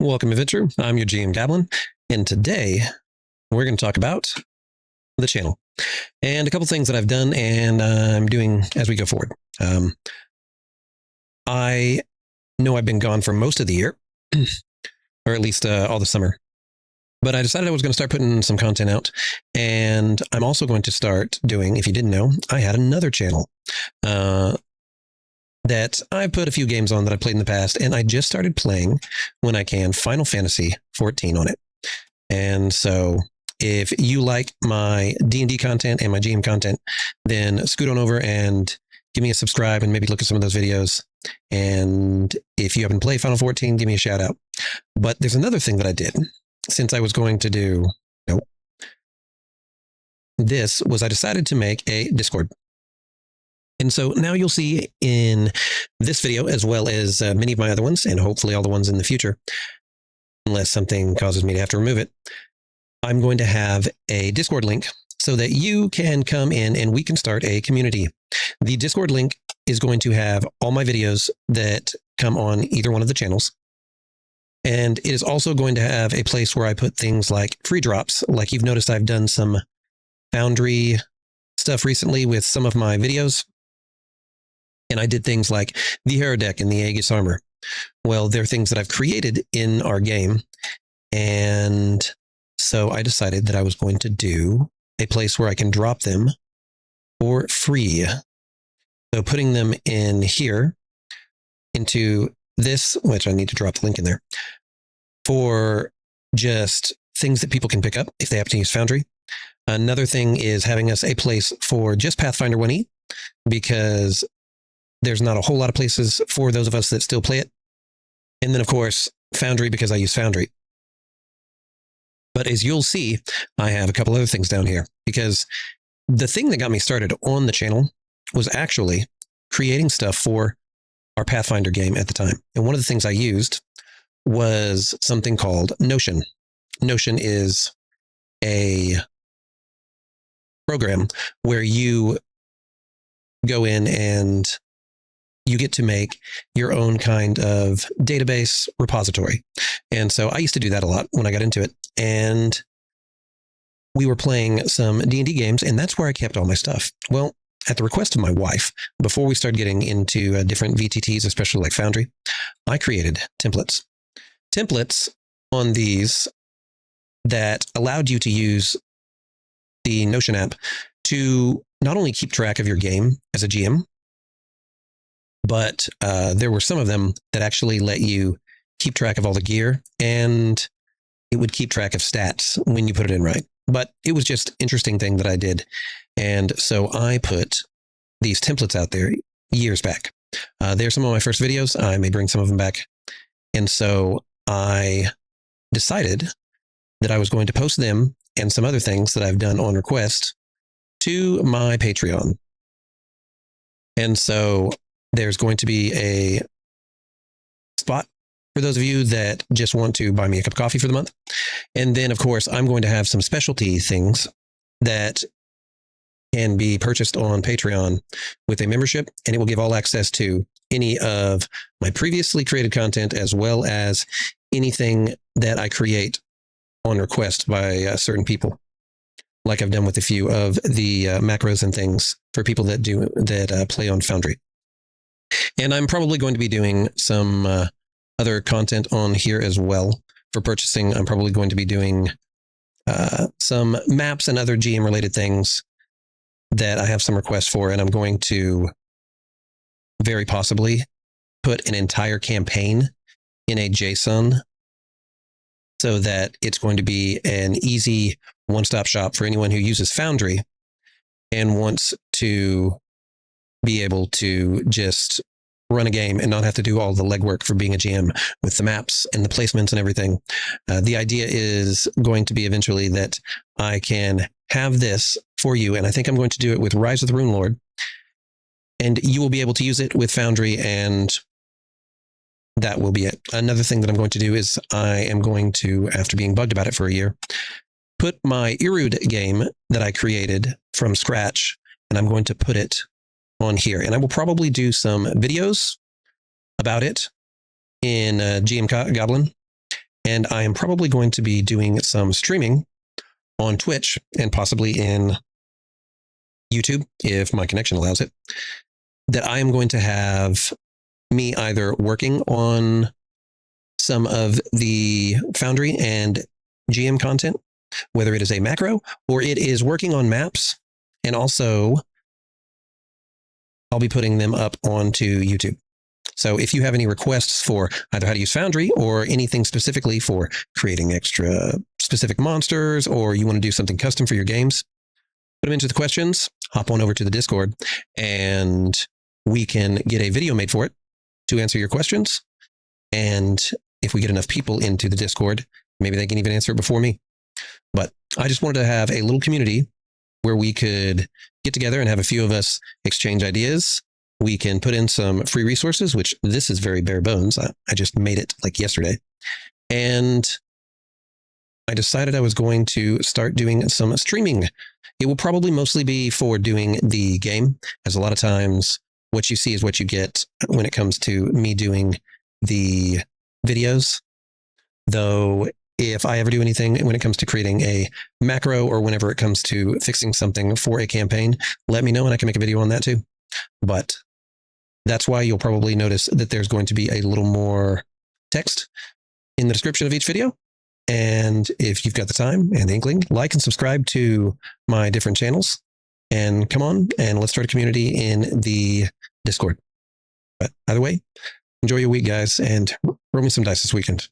Welcome, Adventure. I'm your GM Goblin, and today we're going to talk about the channel and a couple things that I've done and I'm doing as we go forward. I know I've been gone for most of the year, or at least all the summer, but I decided I was going to start putting some content out, and I'm also going to start doing, if you didn't know, I had another channel that I put a few games on that I played in the past, and I just started playing, when I can, Final Fantasy 14 on it. And so if you like my D&D content and my GM content, then scoot on over and give me a subscribe and maybe look at some of those videos. And if you haven't played Final 14, give me a shout out. But there's another thing that I did since I was going to do this was I decided to make a Discord. And so now you'll see in this video, as well as many of my other ones, and hopefully all the ones in the future, unless something causes me to have to remove it, I'm going to have a Discord link so that you can come in and we can start a community. The Discord link is going to have all my videos that come on either one of the channels. And it is also going to have a place where I put things like free drops. Like you've noticed, I've done some Foundry stuff recently with some of my videos. And I did things like the Hero deck and the Aegis armor. Well, they're things that I've created in our game. And so I decided that I was going to do a place where I can drop them for free. So putting them in here into this, which I need to drop the link in there, for just things that people can pick up if they happen to use Foundry. Another thing is having us a place for just Pathfinder 1E, because there's not a whole lot of places for those of us that still play it. And then, of course, Foundry, because I use Foundry. But as you'll see, I have a couple other things down here, because the thing that got me started on the channel was actually creating stuff for our Pathfinder game at the time. And one of the things I used was something called Notion. Notion is a program where you go in and you get to make your own kind of database repository. And so I used to do that a lot when I got into it. And we were playing some D&D games, and that's where I kept all my stuff. Well, at the request of my wife, before we started getting into different VTTs, especially like Foundry, I created templates. Templates on these that allowed you to use the Notion app to not only keep track of your game as a GM, but there were some of them that actually let you keep track of all the gear, and it would keep track of stats when you put it in right. But it was just an interesting thing that I did. And so I put these templates out there years back. They're some of my first videos. I may bring some of them back. And so I decided that I was going to post them and some other things that I've done on request to my Patreon. And so there's going to be a spot for those of you that just want to buy me a cup of coffee for the month. And then, of course, I'm going to have some specialty things that can be purchased on Patreon with a membership, and it will give all access to any of my previously created content, as well as anything that I create on request by certain people, like I've done with a few of the macros and things for people that play on Foundry. And I'm probably going to be doing some other content on here as well for purchasing. I'm probably going to be doing some maps and other GM related things that I have some requests for. And I'm going to very possibly put an entire campaign in a JSON so that it's going to be an easy one-stop shop for anyone who uses Foundry and wants to be able to just run a game and not have to do all the legwork for being a GM with the maps and the placements and everything. The idea is going to be eventually that I can have this for you, and I think I'm going to do it with Rise of the Rune Lord, and you will be able to use it with Foundry, and that will be it. Another thing that I'm going to do is I am going to, after being bugged about it for a year, put my Irud game that I created from scratch, and I'm going to put it on here. And I will probably do some videos about it in GM Goblin And I am probably going to be doing some streaming on Twitch and possibly in YouTube, if my connection allows it, that I am going to have me either working on some of the Foundry and GM content, whether it is a macro or it is working on maps. And also, I'll be putting them up onto YouTube. So if you have any requests for either how to use Foundry or anything specifically for creating extra specific monsters, or you want to do something custom for your games, put them into the questions, hop on over to the Discord, and we can get a video made for it to answer your questions. And if we get enough people into the Discord, maybe they can even answer it before me. But I just wanted to have a little community where we could get together and have a few of us exchange ideas. We can put in some free resources, which this is very bare bones. I just made it like yesterday. And I decided I was going to start doing some streaming. It will probably mostly be for doing the game, as a lot of times what you see is what you get when it comes to me doing the videos. Though if I ever do anything when it comes to creating a macro or whenever it comes to fixing something for a campaign, let me know and I can make a video on that too. But that's why you'll probably notice that there's going to be a little more text in the description of each video. And if you've got the time and the inkling, like and subscribe to my different channels. And come on and let's start a community in the Discord. But either way, enjoy your week, guys, and roll me some dice this weekend.